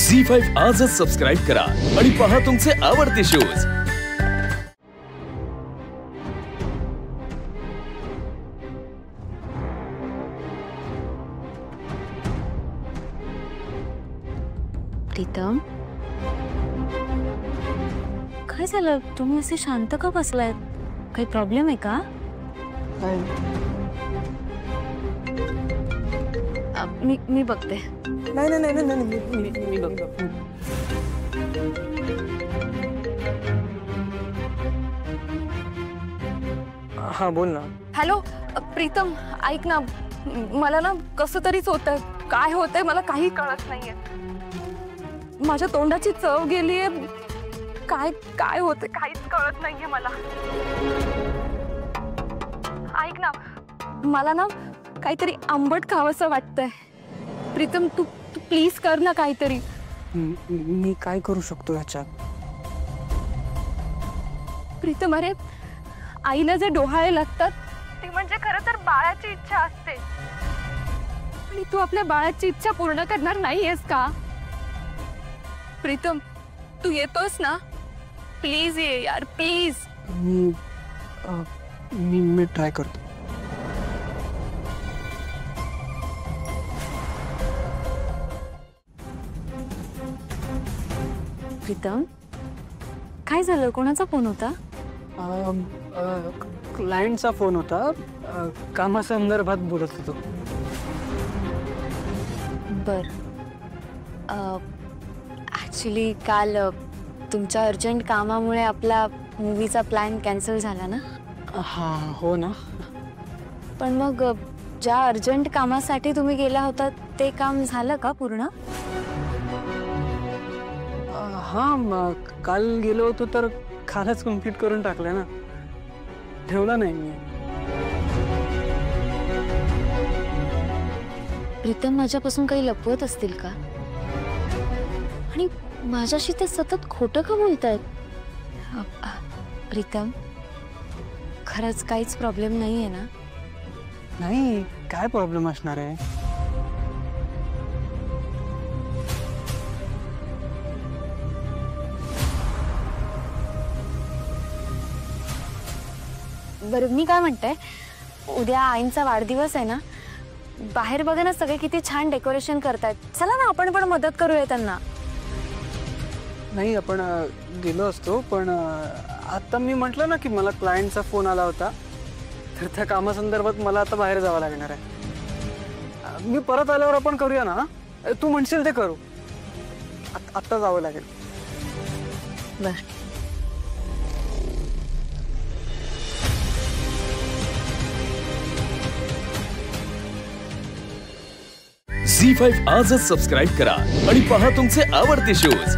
झी5 आजच सबस्क्राइब करा आणि पहा तुमचे आवडते शोज। प्रीतम, काय झालं? तुम्ही असे शांत का बसलायत? काही प्रॉब्लेम आहे का? मी बघते। नाही मी बघतो। हा बोल ना। हॅलो प्रीतम, ऐक ना, मला ना कसं तरीच होतंय। काय होतंय मला काही कळत नाहीये। माझ्या तोंडाची चव गेलीये। काय काय होतंय काहीच कळत नाहीये मला। ऐक ना, मला ना काहीतरी आंबट खावंसं वाटतंय। प्रीतम, तू प्लीज कर ना काहीतरी। मी काय करू शकतो याच्यात? प्रीतम, अरे आईला जे डोहाळे लागतात ती म्हणजे खरं तर बाळाची इच्छा असते। आणि तू आपल्या बाळाची इच्छा पूर्ण करणार नाहीयेस का? प्रीतम, तू येतोस ना? प्लीज ये यार, प्लीज। मी ट्राय करतो। प्रीतम, काय झालं? कोणाचा फोन होता? क्लायंटचा फोन होता। कामासंदर्भात बोलत होतो। बर, ॲक्च्युली काल तुमच्या अर्जंट कामामुळे आपला मूवीचा प्लॅन कॅन्सल झाला ना? हां, हो ना। पण मग ज्या अर्जंट कामासाठी तुम्ही गेला होता ते काम झालं का पूर्ण? हां, काल गेलो होतो तर कालच कंप्लीट करून टाकलं ना। ठेवला नाही मी। प्रीतम, माझ्यापासून काही लपवत असतील का? आणि माझ्याशी ते सतत खोटं का बोलतायत? प्रीतम, खरंच काहीच प्रॉब्लेम नाहीये ना? नाही, काय प्रॉब्लेम असणार आहे? बरं, मी काय म्हणते, उद्या आईंचा वाढदिवस आहे ना, बाहेर बघा ना सगळे किती छान डेकोरेशन करतायत। चला ना, आपण पण मदत करूया त्यांना। नाही, आपण गेलो असतो, पण आता मी म्हटलं ना की मला क्लायंटचा फोन आला होता, तर त्या कामासंदर्भात मला आता बाहेर जावं लागणार आहे। मी परत आल्यावर आपण करूया ना? तू म्हणशील ते करू। आता जावं लागेल। बरं। झी5 आजच सबस्क्राइब करा आणि पहा तुमचे आवडते शोज।